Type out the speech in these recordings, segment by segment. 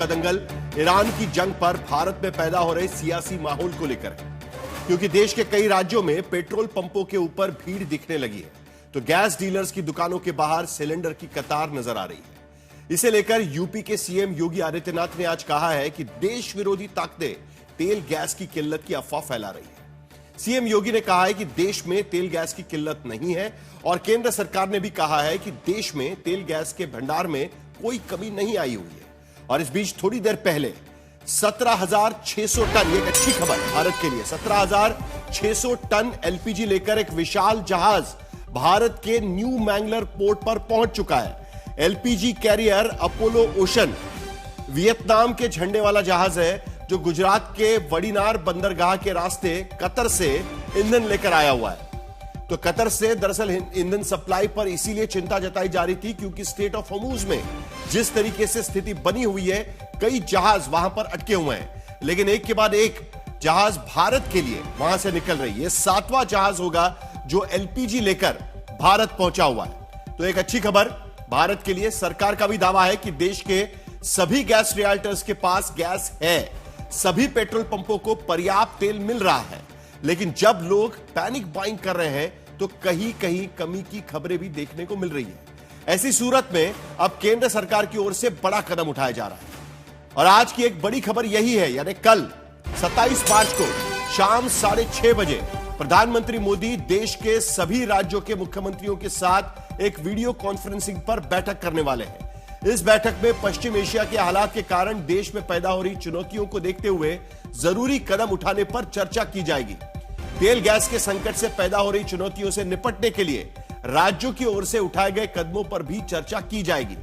का दंगल ईरान की जंग पर भारत में पैदा हो रहे सियासी माहौल को लेकर है, क्योंकि देश के कई राज्यों में पेट्रोल पंपों के ऊपर भीड़ दिखने लगी है, तो गैस डीलर्स की दुकानों के बाहर सिलेंडर की कतार नजर आ रही है। इसे लेकर यूपी के सीएम योगी आदित्यनाथ ने आज कहा है कि देश विरोधी ताकतें तेल गैस की किल्लत की अफवाह फैला रही है। सीएम योगी ने कहा है कि देश में तेल गैस की किल्लत नहीं है और केंद्र सरकार ने भी कहा है कि देश में तेल गैस के भंडार में कोई कमी नहीं आई हुई है। और इस बीच थोड़ी देर पहले 17,600 टन, ये एक अच्छी खबर भारत के लिए, 17,600 टन एलपीजी लेकर एक विशाल जहाज भारत के न्यू मैंगलर पोर्ट पर पहुंच चुका है। LPG career Apollo ocean Vietnam के झंडे वाला जहाज है, जो गुजरात के वड़ीनार बंदरगाह के रास्ते कतर से ईंधन लेकर आया हुआ है। तो कतर से दरअसल ईंधन सप्लाई पर इसीलिए चिंता जताई जा रही थी क्योंकि स्ट्रेट ऑफ हॉर्मुज में जिस तरीके से स्थिति बनी हुई है, कई जहाज वहां पर अटके हुए हैं, लेकिन एक के बाद एक जहाज भारत के लिए वहां से निकल रही है। 7वां जहाज होगा जो एलपीजी लेकर भारत पहुंचा हुआ है। तो एक अच्छी खबर भारत के लिए। सरकार का भी दावा है कि देश के सभी गैस रियल्टर्स के पास गैस है, सभी पेट्रोल पंपों को पर्याप्त तेल मिल रहा है, लेकिन जब लोग पैनिक बाइंग कर रहे हैं तो कहीं कहीं कमी की खबरें भी देखने को मिल रही है। ऐसी सूरत में अब केंद्र सरकार की ओर से बड़ा कदम उठाया जा रहा है और आज की एक बड़ी खबर यही है, यानी कल 27 मार्च को शाम 6:30 बजे प्रधानमंत्री मोदी देश के सभी राज्यों के मुख्यमंत्रियों के साथ एक वीडियो कॉन्फ्रेंसिंग पर बैठक करने वाले हैं। इस बैठक में पश्चिम एशिया के हालात के कारण देश में पैदा हो रही चुनौतियों को देखते हुए जरूरी कदम उठाने पर चर्चा की जाएगी। तेल गैस के संकट से पैदा हो रही चुनौतियों से निपटने के लिए राज्यों की ओर से उठाए गए कदमों पर भी चर्चा की जाएगी,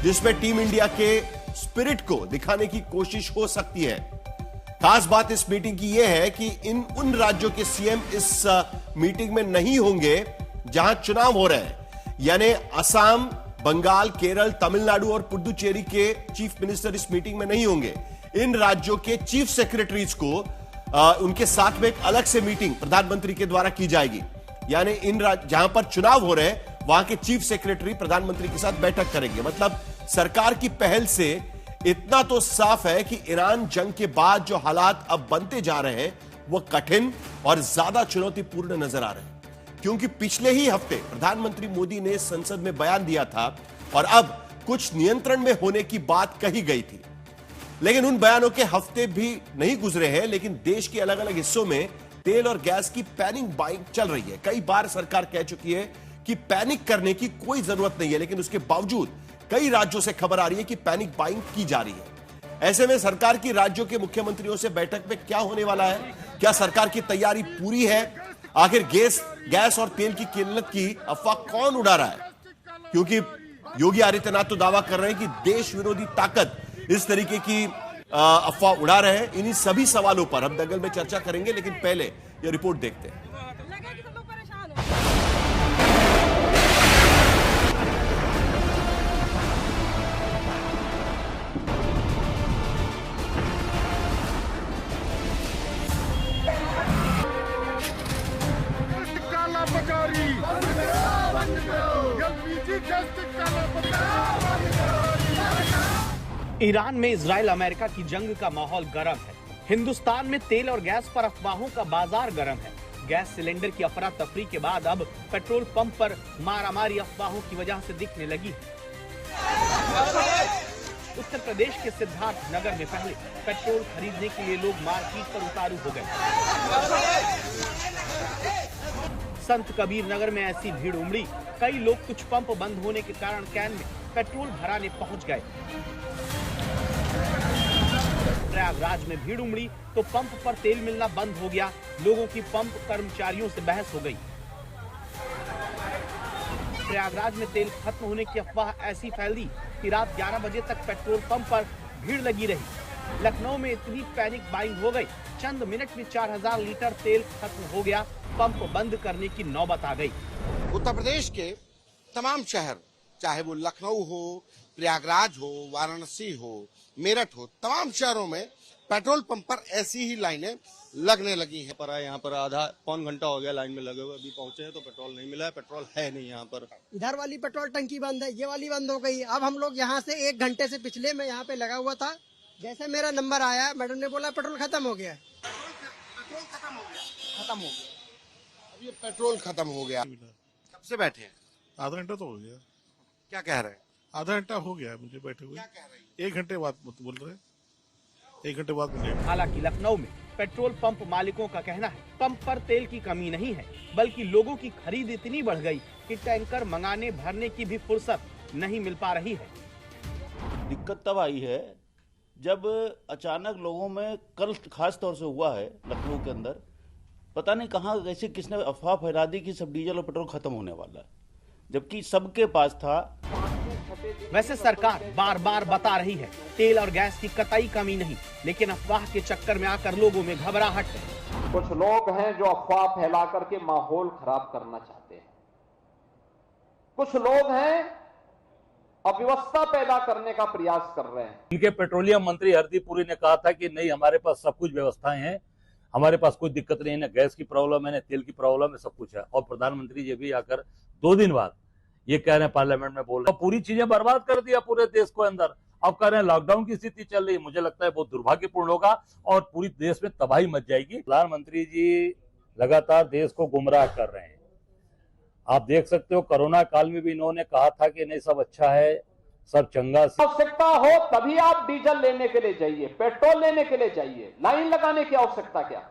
जिसमें टीम इंडिया के स्पिरिट को दिखाने की कोशिश हो सकती है। खास बात इस मीटिंग की यह है कि उन राज्यों के सीएम इस मीटिंग में नहीं होंगे जहां चुनाव हो रहे हैं, यानी असम, बंगाल, केरल, तमिलनाडु और पुडुचेरी के चीफ मिनिस्टर इस मीटिंग में नहीं होंगे। इन राज्यों के चीफ सेक्रेटरीज को उनके साथ में एक अलग से मीटिंग प्रधानमंत्री के द्वारा की जाएगी, यानी जहां पर चुनाव हो रहे हैं वहां के चीफ सेक्रेटरी प्रधानमंत्री के साथ बैठक करेंगे। मतलब सरकार की पहल से इतना तो साफ है कि ईरान जंग के बाद जो हालात अब बनते जा रहे हैं वो कठिन और ज्यादा चुनौतीपूर्ण नजर आ रहे हैं, क्योंकि पिछले ही हफ्ते प्रधानमंत्री मोदी ने संसद में बयान दिया था और अब कुछ नियंत्रण में होने की बात कही गई थी, लेकिन उन बयानों के हफ्ते भी नहीं गुजरे हैं, लेकिन देश के अलग अलग हिस्सों में तेल और गैस की पैनिक बाइंग चल रही है। कई बार सरकार कह चुकी है कि पैनिक करने की कोई जरूरत नहीं है, लेकिन उसके बावजूद कई राज्यों से खबर आ रही है कि पैनिक बाइंग की जा रही है। ऐसे में सरकार की राज्यों के मुख्यमंत्रियों से बैठक में क्या होने वाला है, क्या सरकार की तैयारी पूरी है, आखिर गैस और तेल की किल्लत की अफवाह कौन उड़ा रहा है, क्योंकि योगी आदित्यनाथ तो दावा कर रहे हैं कि देश विरोधी ताकत इस तरीके की अफवाह उड़ा रहे हैं। इन्हीं सभी सवालों पर हम दंगल में चर्चा करेंगे, लेकिन पहले ये रिपोर्ट देखते हैं। ईरान में इजराइल अमेरिका की जंग का माहौल गर्म है। हिंदुस्तान में तेल और गैस पर अफवाहों का बाजार गर्म है। गैस सिलेंडर की अफरा तफरी के बाद अब पेट्रोल पंप पर मारामारी अफवाहों की वजह से दिखने लगी है। उत्तर प्रदेश के सिद्धार्थ नगर में पहले पेट्रोल खरीदने के लिए लोग मार्केट पर उतारू हो गए। संत कबीर नगर में ऐसी भीड़ उमड़ी, कई लोग कुछ पंप बंद होने के कारण कैन में पेट्रोल भराने पहुंच गए। प्रयागराज में भीड़ उमड़ी तो पंप पर तेल मिलना बंद हो गया। लोगों की पंप कर्मचारियों से बहस हो गई। प्रयागराज में तेल खत्म होने की अफवाह ऐसी फैली कि रात 11 बजे तक पेट्रोल पंप पर भीड़ लगी रही। लखनऊ में इतनी पैनिक बाइंग हो गई, चंद मिनट में 4000 लीटर तेल खत्म हो गया। पंप बंद करने की नौबत आ गई। उत्तर प्रदेश के तमाम शहर, चाहे वो लखनऊ हो, प्रयागराज हो, वाराणसी हो, मेरठ हो, तमाम शहरों में पेट्रोल पंप पर ऐसी ही लाइनें लगने लगी हैं। पर यहाँ पर आधा पौन घंटा हो गया लाइन में लगे हुए, अभी पहुंचे हैं तो पेट्रोल नहीं मिला है, पेट्रोल है नहीं यहाँ पर। इधर वाली पेट्रोल टंकी बंद है, ये वाली बंद हो गई। अब हम लोग यहाँ से 1 घंटे से पिछले में यहाँ पे लगा हुआ था, जैसे मेरा नंबर आया, मैडम ने बोला पेट्रोल खत्म हो गया है। खत्म हो गया। अब ये पेट्रोल खत्म हो गया, कब से बैठे हैं? आधा घंटा तो हो गया। क्या कह रहे हैं? आधा घंटा हो गया मुझे बैठे हुए। क्या कह रहे हैं? 1 घंटे बाद बोल रहे हैं, 1 घंटे बाद मिलेगा। हालांकि लखनऊ में पेट्रोल पंप मालिकों का कहना है पंप पर तेल की कमी नहीं है, बल्कि लोगों की खरीद इतनी बढ़ गई कि टैंकर मंगाने भरने की भी फुर्सत नहीं मिल पा रही है। दिक्कत तब आई है जब अचानक लोगों में कल खास तौर से हुआ है लखनऊ के अंदर, पता नहीं कहाँ कैसे किसने अफवाह फैला दी कि सब डीजल और पेट्रोल खत्म होने वाला है, जबकि सबके पास था। वैसे सरकार बार बार बता रही है तेल और गैस की कतई कमी नहीं, लेकिन अफवाह के चक्कर में आकर लोगों में घबराहट है। कुछ लोग हैं जो अफवाह फैला करके माहौल खराब करना चाहते हैं। कुछ लोग हैं अव्यवस्था पैदा करने का प्रयास कर रहे हैं। इनके पेट्रोलियम मंत्री हरदीप पुरी ने कहा था कि नहीं, हमारे पास सब कुछ व्यवस्थाएं हैं, हमारे पास कोई दिक्कत नहीं है, न गैस की प्रॉब्लम है, न तेल की प्रॉब्लम है, सब कुछ है। और प्रधानमंत्री जी भी आकर 2 दिन बाद ये कह रहे हैं, पार्लियामेंट में बोल रहे हैं, पूरी चीजें बर्बाद कर दिया पूरे देश को अंदर। अब कह रहे हैं लॉकडाउन की स्थिति चल रही है। मुझे लगता है बहुत दुर्भाग्यपूर्ण होगा और पूरी देश में तबाही मच जाएगी। प्रधानमंत्री जी लगातार देश को गुमराह कर रहे हैं। आप देख सकते हो कोरोना काल में भी इन्होंने कहा था कि नहीं सब अच्छा है, सब चंगा से। आवश्यकता हो तभी आप डीजल लेने के लिए जाइए, पेट्रोल लेने के लिए जाइए, लाइन लगाने की आवश्यकता क्या।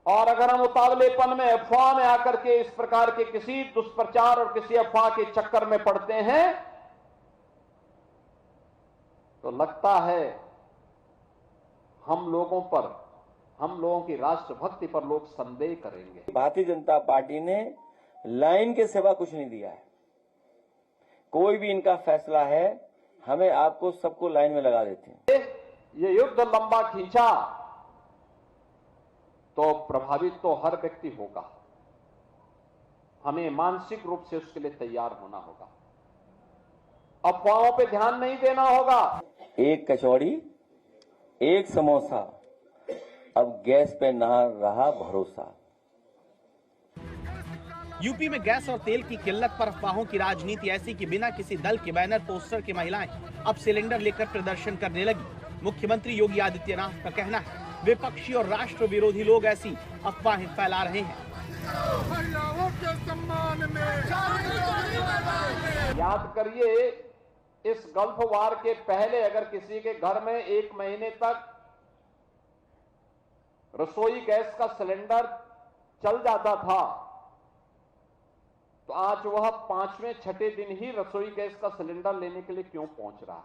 और अगर हम उतावलेपन में अफवाह में आकर के इस प्रकार के किसी दुष्प्रचार और किसी अफवाह के चक्कर में पड़ते हैं तो लगता है हम लोगों की राष्ट्रभक्ति पर लोग संदेह करेंगे। भारतीय जनता पार्टी ने लाइन के सिवा कुछ नहीं दिया है। कोई भी इनका फैसला है, हमें आपको सबको लाइन में लगा देते हैं। ये युद्ध लंबा खींचा तो प्रभावित तो हर व्यक्ति होगा। हमें मानसिक रूप से उसके लिए तैयार होना होगा। अफवाहों पे ध्यान नहीं देना होगा। एक कचौड़ी, एक समोसा, अब गैस पे ना रहा भरोसा। यूपी में गैस और तेल की किल्लत पर अफवाहों की राजनीति ऐसी कि बिना किसी दल के बैनर पोस्टर की महिलाएं अब सिलेंडर लेकर प्रदर्शन करने लगी। मुख्यमंत्री योगी आदित्यनाथ का कहना है विपक्षी और राष्ट्र विरोधी लोग ऐसी अफवाहें फैला रहे हैं। याद करिए, इस गल्फ वार के पहले अगर किसी के घर में 1 महीने तक रसोई गैस का सिलेंडर चल जाता था तो आज वह 5वें 6ठे दिन ही रसोई गैस का सिलेंडर लेने के लिए क्यों पहुंच रहा है।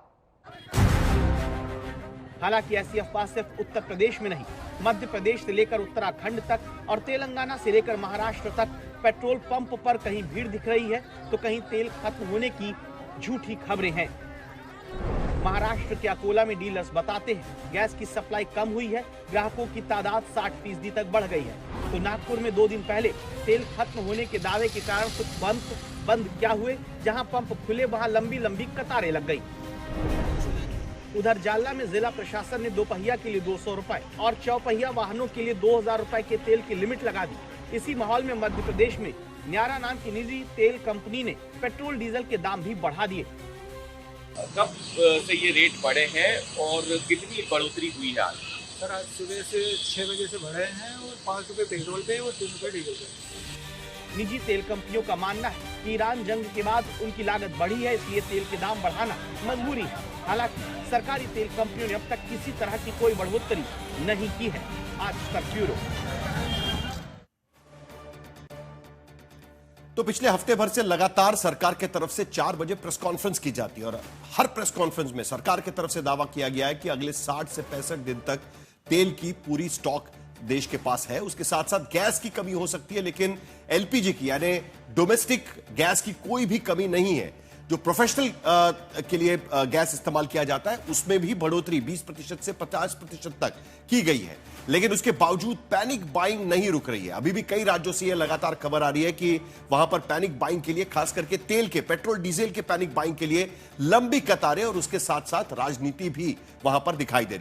हालांकि ऐसी अफवाह सिर्फ उत्तर प्रदेश में नहीं, मध्य प्रदेश से लेकर उत्तराखंड तक और तेलंगाना से लेकर महाराष्ट्र तक पेट्रोल पंप पर कहीं भीड़ दिख रही है तो कहीं तेल खत्म होने की झूठी खबरें हैं। महाराष्ट्र के अकोला में डीलर्स बताते हैं गैस की सप्लाई कम हुई है, ग्राहकों की तादाद 60% तक बढ़ गई है। तो नागपुर में 2 दिन पहले तेल खत्म होने के दावे के कारण कुछ पंप बंद क्या हुए, जहां पंप खुले वहां लंबी लंबी कतारें लग गई। उधर जालना में जिला प्रशासन ने 2 पहिया के लिए 200 रुपए और 4 पहिया वाहनों के लिए 2000 रुपए के तेल की लिमिट लगा दी। इसी माहौल में मध्य प्रदेश में न्यारा नाम की निजी तेल कंपनी ने पेट्रोल डीजल के दाम भी बढ़ा दिए। कब से ये रेट बढ़े हैं और कितनी बढ़ोतरी हुई है आज? सर आज सुबह से 6 बजे से बढ़े हैं और 5 रुपए पेट्रोल पे और 3 रुपए डीजल पे। निजी तेल कंपनियों का मानना है कि ईरान जंग के बाद उनकी लागत बढ़ी है, इसलिए तेल के दाम बढ़ाना मजबूरी है। हालांकि सरकारी तेल कंपनियों ने अब तक किसी तरह की कोई बढ़ोतरी नहीं की है। आज तक ब्यूरो। तो पिछले हफ्ते भर से लगातार सरकार के तरफ से 4 बजे प्रेस कॉन्फ्रेंस की जाती है और हर प्रेस कॉन्फ्रेंस में सरकार की तरफ से दावा किया गया है कि अगले 60 से 65 दिन तक तेल की पूरी स्टॉक देश के पास है। उसके साथ साथ गैस की कमी हो सकती है, लेकिन एलपीजी की यानी डोमेस्टिक गैस की कोई भी कमी नहीं है। जो प्रोफेशनल के लिए गैस इस्तेमाल किया जाता है उसमें भी बढ़ोतरी 20% से 50% तक की गई है, लेकिन उसके बावजूद पैनिक बाइंग नहीं रुक रही है। अभी भी कई राज्यों से यह लगातार खबर आ रही है कि वहां पर पैनिक बाइंग के लिए, खास करके तेल के, पेट्रोल डीजल के पैनिक बाइंग के लिए लंबी कतारें और उसके साथ साथ राजनीति भी वहां पर दिखाई दे रही है।